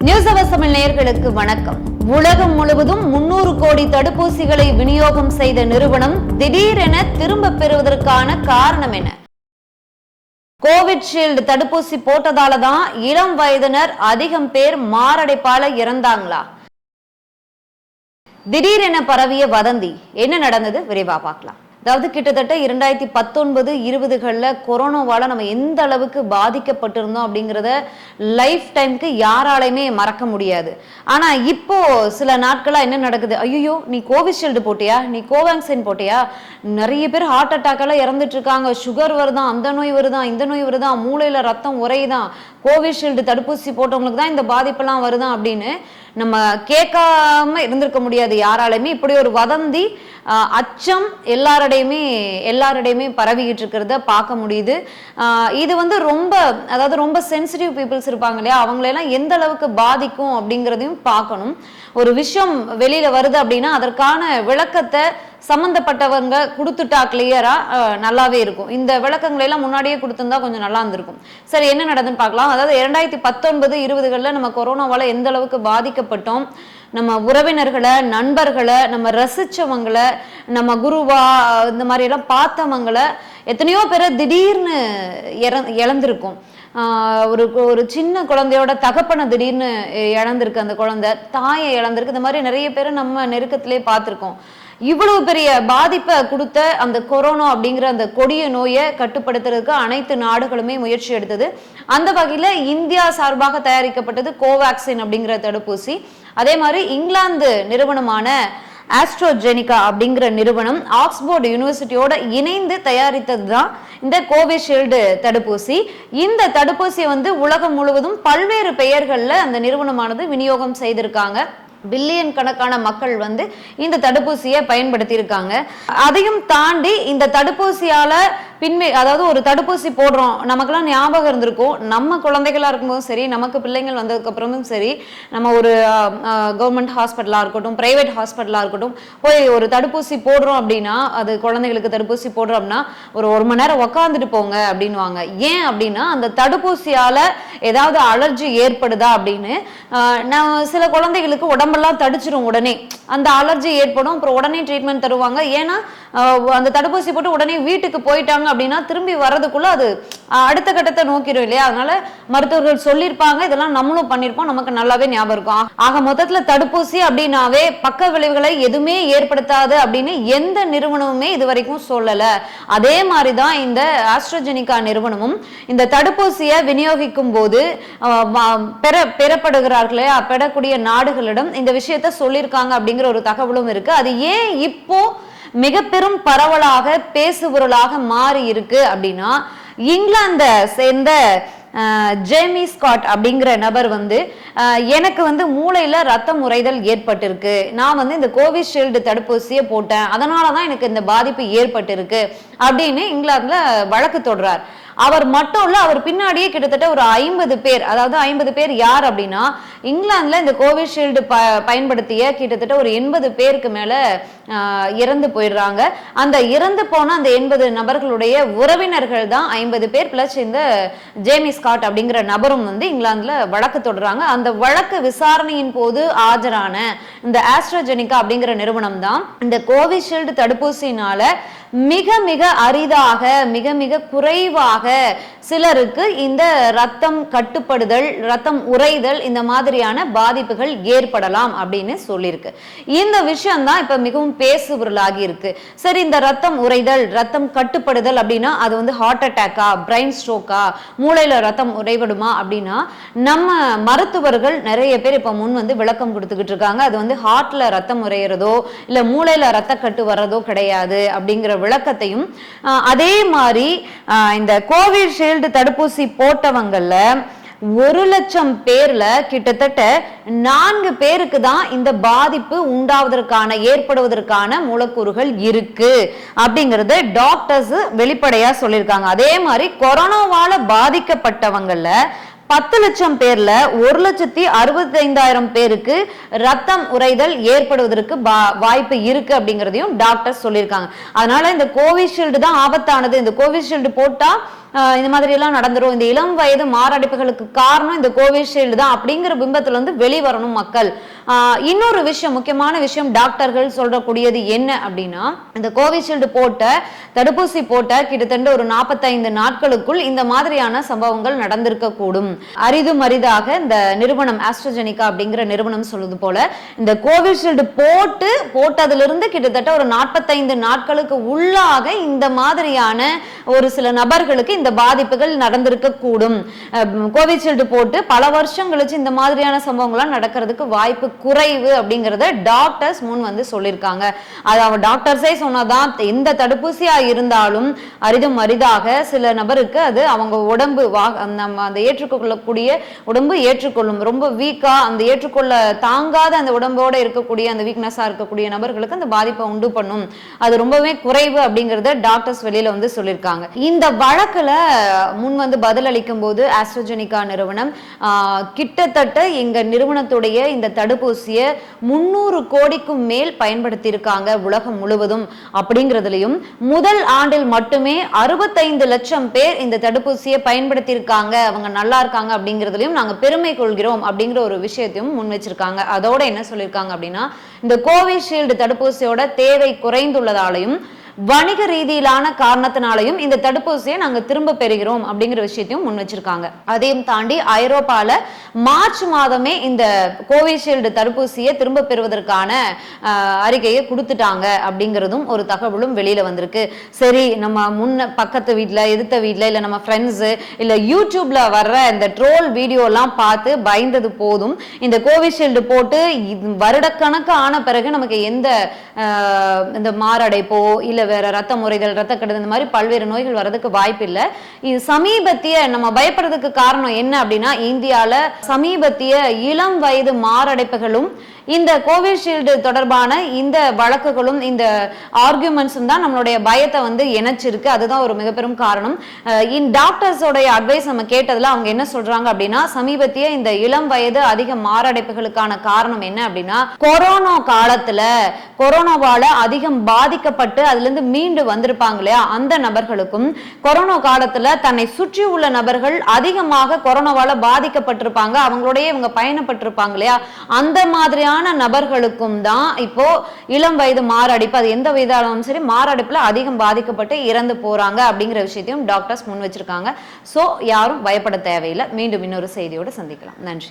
News அவர் தமிழ் நேயர்களுக்கு வணக்கம். உலகம் முழுவதும் 300 கோடி தடுப்பூசிகளை விநியோகம் செய்த நிறுவனம் திடீரென திரும்ப பெறுவதற்கான காரணம் என்ன? கோவிட்ஷீல்டு தடுப்பூசி போட்டதால தான் இளம் வயதினர் அதிகம் பேர் மாரடைப்பால இறந்தாங்களா? திடீரென பரவிய வதந்தி என்ன நடந்தது? விரைவா பார்க்கலாம். அதாவது கிட்டத்தட்ட 2019-20களில் கொரோனாவால நம்ம எந்த அளவுக்கு பாதிக்கப்பட்டிருந்தோம் அப்படிங்கிறத லைஃப் டைம்க்கு யாராலையுமே மறக்க முடியாது. ஆனா இப்போ சில நாட்களா என்ன நடக்குது? ஐயோ, நீ கோவிஷீல்டு போட்டியா, நீ கோவேக்சின் போட்டியா, நிறைய பேர் ஹார்ட் அட்டாக்கால இறந்துட்டு இருக்காங்க, சுகர் வருதான், அந்த நோய் வருதான், இந்த நோய் வருதான், மூளையில ரத்தம் உறையுதான், கோவிஷீல்டு தடுப்பூசி போட்டவங்களுக்கு தான் இந்த பாதிப்பெல்லாம் வருதான் அப்படின்னு நம்ம கேட்காம இருந்திருக்க முடியாது யாராலையுமே. இப்படி ஒரு வதந்தி அச்சம் எல்லாரிடையுமே பரவிக்கிட்டு இருக்கிறத பார்க்க முடியுது. இது வந்து ரொம்ப சென்சிட்டிவ் பீப்புள்ஸ் இருப்பாங்க இல்லையா, அவங்களெல்லாம் எந்த அளவுக்கு பாதிக்கும் அப்படிங்கிறதையும் பார்க்கணும். ஒரு விஷயம் வெளியில வருது அப்படின்னா அதற்கான விளக்கத்தை சம்பந்தப்பட்டவங்க கொடுத்துட்டா கிளியரா நல்லாவே இருக்கும். இந்த விளக்கங்களை எல்லாம் முன்னாடியே கொடுத்திருந்தா கொஞ்சம் நல்லா இருந்திருக்கும். சரி, என்ன நடந்துன்னு பார்க்கலாம். அதாவது 2019-20களில் நம்ம கொரோனாவால எந்த அளவுக்கு பாதிக்கப்பட்டோம், நம்ம உறவினர்களை, நண்பர்களை, நம்ம ரசிச்சவங்களை, நம்ம குருவா இந்த மாதிரி எல்லாம் பார்த்தவங்களை எத்தனையோ பேரை திடீர்னு இழந்திருக்கும். ஒரு சின்ன குழந்தையோட தகப்பனை திடீர்னு இழந்திருக்கு, அந்த குழந்தை தாயை இழந்திருக்கு. இந்த மாதிரி நிறைய பேரை நம்ம நெருக்கத்திலே பார்த்திருக்கோம். இவ்வளவு பெரிய பாதிப்பை கொடுத்த அந்த கொரோனா அப்படிங்கிற அந்த கொடிய நோயை கட்டுப்படுத்துறதுக்கு அனைத்து நாடுகளுமே முயற்சி எடுத்தது. அந்த வகையில இந்தியா சார்பாக தயாரிக்கப்பட்டது கோவேக்சின் அப்படிங்கிற தடுப்பூசி. அதே மாதிரி இங்கிலாந்து நிறுவனமான ஆஸ்ட்ரோஜெனிகா அப்படிங்கிற நிறுவனம் ஆக்ஸ்போர்டு யூனிவர்சிட்டியோட இணைந்து தயாரித்தது தான் இந்த கோவிஷீல்டு தடுப்பூசி. இந்த தடுப்பூசியை வந்து உலகம் முழுவதும் பல்வேறு பெயர்கள்ல அந்த நிறுவனமானது விநியோகம் செய்திருக்காங்க. பில்லியன் கணக்கான மக்கள் வந்து இந்த தடுப்பூசியை பயன்படுத்தி இருக்காங்க. அதையும் தாண்டி இந்த தடுப்பூசியால அதாவது ஒரு தடுப்பூசி போடுறோம், நமக்கெல்லாம் ஞாபகம் இருந்திருக்கும், நம்ம குழந்தைகளா இருக்கும்போதும் சரி, நமக்கு பிள்ளைங்கள் வந்ததுக்கு அப்புறமும் சரி, நம்ம ஒரு கவர்மெண்ட் ஹாஸ்பிட்டலா இருக்கட்டும், பிரைவேட் ஹாஸ்பிட்டலா இருக்கட்டும், போய் ஒரு தடுப்பூசி போடுறோம் அப்படின்னா, அது குழந்தைகளுக்கு தடுப்பூசி போடுறோம்னா ஒரு மணி நேரம் உக்காந்துட்டு போங்க அப்படின்வாங்க. ஏன் அப்படின்னா அந்த தடுப்பூசியால ஏதாவது அலர்ஜி ஏற்படுதா அப்படின்னு. சில குழந்தைகளுக்கு உடம்பெல்லாம் தடிச்சிடும், உடனே அந்த அலர்ஜி ஏற்படும், அப்புறம் உடனே ட்ரீட்மெண்ட் தருவாங்க. ஏன்னா அந்த தடுப்பூசி போட்டு உடனே வீட்டுக்கு போயிட்டாங்க அப்படின்னா திரும்பி வர்றதுக்குள்ள அது அடுத்த கட்டத்தை நோக்கிடும் இல்லையா. அதனால மருத்துவர்கள் சொல்லியிருப்பாங்க, இதெல்லாம் நம்மளும் பண்ணிருப்போம், நமக்கு நல்லாவே ஞாபகம் இருக்கும். ஆக மொத்தத்துல தடுப்பூசி அப்படின்னாவே பக்க விளைவுகளை எதுவுமே ஏற்படுத்தாது அப்படின்னு எந்த நிறுவனமுமே இது வரைக்கும் சொல்லல. அதே மாதிரிதான் இந்த ஆஸ்ட்ரோஜெனிகா நிறுவனமும் இந்த தடுப்பூசியை விநியோகிக்கும் போது பெறப்படுகிறார்களே, பெறக்கூடிய நாடுகளிடம் இந்த விஷயத்த சொல்லியிருக்காங்க அப்படிங்கிற ஒரு தகவலும் இருக்கு. அது ஏன் இப்போ மிக பெரும் பரவலாக பேசுபொருளாக மாறி இருக்கு அப்படின்னா, இங்கிலாந்தை சேர்ந்த ஜேமி ஸ்காட் அப்படிங்கிற நபர் வந்து எனக்கு வந்து மூளையில ரத்தம் உறைதல் ஏற்பட்டிருக்கு, நான் வந்து இந்த கோவிஷீல்டு தடுப்பூசியை போட்டேன், அதனாலதான் எனக்கு இந்த பாதிப்பு ஏற்பட்டிருக்கு அப்படின்னு இங்கிலாந்துல வழக்கு தொடர்றார். அவர் மட்டும் இல்ல, அவர் பின்னாடியே கிட்டத்தட்ட ஒரு 50 பேர், அதாவது 50 பேர் யார் அப்படின்னா, இங்கிலாந்துல இந்த கோவிஷீல்டு பயன்படுத்திய கிட்டத்தட்ட ஒரு 80 பேருக்கு மேல இறந்து போயிடுறாங்க. அந்த இறந்து போன அந்த 80 நபர்களுடைய உறவினர்கள் தான் 50 பேர் பிளஸ் இந்த ஜேமி ஸ்காட் அப்படிங்கிற நபரும் வந்து இங்கிலாந்துல வழக்கு தொடர்றாங்க. அந்த வழக்கு விசாரணையின் போது ஆஜரான இந்த ஆஸ்ட்ரோஜெனிகா அப்படிங்கிற நிறுவனம் தான் இந்த கோவிஷீல்டு தடுப்பூசினால மிக மிக அரிதாக, மிக மிக குறைவாக சிலருக்கு இந்த ரத்தம் கட்டுப்படுதல், ரத்தம் உறைதல், இந்த மாதிரியான பாதிப்புகள் ஏற்படலாம் அப்படின்னு சொல்லியிருக்கு. இந்த விஷயம் தான் இப்ப மிகவும் பேசுபொருளாகி இருக்கு. சரி, இந்த ரத்தம் உறைதல், ரத்தம் கட்டுப்படுதல் அப்படின்னா அது வந்து ஹார்ட் அட்டாக்கா, பிரெயின் ஸ்ட்ரோக்கா, மூளையில ரத்தம் உறைபடுமா அப்படின்னா, நம்ம மருத்துவர்கள் நிறைய பேர் இப்ப முன் வந்து விளக்கம் கொடுத்துக்கிட்டு இருக்காங்க. அது வந்து ஹார்ட்ல ரத்தம் உறையிறதோ இல்ல மூளையில ரத்த கட்டு வர்றதோ கிடையாது அப்படிங்கிற விளக்கத்தையும், அதே மாதிரி இந்த கோவிஷீல்டு தடுப்பூசி போட்டவங்கல்ல 1,00,000 பேர்ல கிட்டத்தட்ட 4 பேருக்கு தான் இந்த பாதிப்பு ஏற்படுவதற்கான மூலக்கூறுகள் இருக்கு அப்படிங்கறத டாக்டர்ஸ் வெளிப்படையா சொல்லியிருக்காங்க. அதே மாதிரி கொரோனாவால பாதிக்கப்பட்டவங்கல 10 லட்சம் பேர்ல 1,65,000 பேருக்கு ரத்தம் உறைதல் ஏற்படுவதற்கு வாய்ப்பு இருக்கு அப்படிங்கிறதையும் டாக்டர் சொல்லியிருக்காங்க. அதனால இந்த கோவிஷீல்டு தான் ஆபத்தானது, இந்த கோவிஷீல்டு போட்டா இந்த மாதிரி எல்லாம் நடந்துரும், இந்த இளம் வயது மாரடைப்புகளுக்கு காரணம் இந்த கோவிஷீல்டு தான் அப்படிங்கிற பிம்பத்துல இருந்து வெளிவரணும் மக்கள். இன்னொரு விஷயம், முக்கியமான விஷயம் டாக்டர்கள் சொல்லக்கூடியது என்ன அப்படின்னா, இந்த கோவிஷீல்டு போட்ட தடுப்பூசி போட்ட கிட்டத்தட்ட ஒரு 45 நாட்களுக்குள் இந்த மாதிரியான சம்பவங்கள் நடந்திருக்க கூடும். அரிதும் அரிதாக இந்த நிறுவனம் ஆஸ்ட்ராஜெனிகா அப்படிங்கிற நிறுவனம் சொல்லுது போல, இந்த கோவிஷீல்டு போட்டதிலிருந்து கிட்டத்தட்ட ஒரு 45 நாட்களுக்கு உள்ளாக இந்த மாதிரியான ஒரு சில நபர்களுக்கு இந்த பாதிப்புகள் நடந்திருக்க கூடும். கோவிஷீல்டு போட்டு பல வருஷம் கழிச்சு இந்த மாதிரியான சம்பவங்கள்லாம் நடக்கிறதுக்கு வாய்ப்பு குறைவு அப்படிங்கறத டாக்டர்ஸ் முன் வந்து சொல்லியிருக்காங்க. அது டாக்டர்ஸே சொன்னதான், எந்த தடுப்பூசியா இருந்தாலும் அரிதும் அரிதாக சில நபருக்கு அது அவங்க உடம்பு அந்த ஏற்றுக்கொள்ளக்கூடிய உடம்பு ஏற்றுக்கொள்ளும். ரொம்ப வீக்கா அந்த ஏற்றுக்கொள்ள தாங்காத அந்த உடம்போட இருக்கக்கூடிய அந்த வீக்னஸா இருக்கக்கூடிய நபர்களுக்கு அந்த பாதிப்பை உண்டு பண்ணும். அது ரொம்பவே குறைவு அப்படிங்கறத டாக்டர்ஸ் வெளியில வந்து சொல்லியிருக்காங்க. இந்த வழக்குல முன் வந்து பதில் அளிக்கும் போது ஆஸ்ட்ராஜெனிகா நிறுவனம் கிட்டத்தட்ட எங்க நிறுவனத்துடைய இந்த தடுப்பூசியை 300 கோடிக்கும் மேல் பயன்படுத்தி இருக்காங்க உலகம் முழுவதும் அப்படிங்கிறதுலையும், முதல் ஆண்டில் மட்டுமே 65 லட்சம் பேர் இந்த தடுப்பூசியை பயன்படுத்தி இருக்காங்க, அவங்க நல்லா இருக்காங்க அப்படிங்கிறதுலையும் நாங்க பெருமை கொள்கிறோம் அப்படிங்கிற ஒரு விஷயத்தையும் முன் வச்சிருக்காங்க. அதோட என்ன சொல்லியிருக்காங்க அப்படின்னா, இந்த கோவிஷீல்டு தடுப்பூசியோட தேவை குறைந்துள்ளதாலையும் வணிக ரீதியிலான காரணத்தினாலையும் இந்த தடுப்பூசியை நாங்க திரும்ப பெறுகிறோம் அப்படிங்கிற விஷயத்தையும் முன் வச்சிருக்காங்க. அதையும் தாண்டி ஐரோப்பால மார்ச் மாதமே இந்த கோவிஷீல்டு தடுப்பூசியை திரும்ப பெறுவதற்கான அறிக்கையை கொடுத்துட்டாங்க அப்படிங்கிறதும் ஒரு தகவலும் வெளியில வந்திருக்கு. சரி, நம்ம பக்கத்து வீட்டுல எதிர்த்த வீட்டுல இல்ல நம்ம ஃப்ரெண்ட்ஸ் இல்ல யூடியூப்ல வர்ற இந்த ட்ரோல் வீடியோ எல்லாம் பார்த்து பயந்தது போதும். இந்த கோவிஷீல்டு போட்டு வருடக்கணக்கு ஆன பிறகு நமக்கு எந்த இந்த மாரடைப்போ இல்ல வேற ரத்த முறைகள், ரத்த கெடுதல், இந்த மாதிரி பல்வேறு நோய்கள் வர்றதுக்கு வாய்ப்பு இல்லை. இது சமீபத்திய நம்ம பயப்படுறதுக்கு காரணம் என்ன அப்படின்னா, இந்தியால சமீபத்திய இளம் வயது மாரடைப்புகளும் இந்த கோவிஷீல்டு தொடர்பான இந்த வழக்குகளும் இந்த ஆர்குமெண்ட்ஸும் தான் நம்மளுடைய பயத்தை வந்து இணைச்சிருக்கு. அதுதான் ஒரு மிகப்பெரும் காரணம். டாக்டர்ஸோடைய அட்வைஸ் நம்ம கேட்டதுல அவங்க என்ன சொல்றாங்க அப்படின்னா, சமீபத்திய இந்த இளம் வயது அதிக மாரடைப்புகளுக்கான காரணம் என்ன அப்படின்னா, கொரோனா காலத்துல கொரோனாவால அதிகம் பாதிக்கப்பட்டு அதுல இருந்து மீண்டு வந்திருப்பாங்க இல்லையா, அந்த நபர்களுக்கும் கொரோனா காலத்துல தன்னை சுற்றி உள்ள நபர்கள் அதிகமாக கொரோனாவால பாதிக்கப்பட்டிருப்பாங்க, அவங்களோடய இவங்க பயணப்பட்டிருப்பாங்க இல்லையா, அந்த மாதிரியான நபர்களுக்கும் தான் இப்போ இளம் வயது மாரடைப்பு, அது எந்த வயதாலும் சரி மாரடைப்புல அதிகம் பாதிக்கப்பட்டு இறந்து போறாங்க அப்படிங்கிற விஷயத்தையும் டாக்டர்ஸ் முன் வச்சிருக்காங்க. சோ யாரும் பயப்பட தேவையில்லை. மீண்டும் இன்னொரு செய்தியோட சந்திக்கலாம். நன்றி.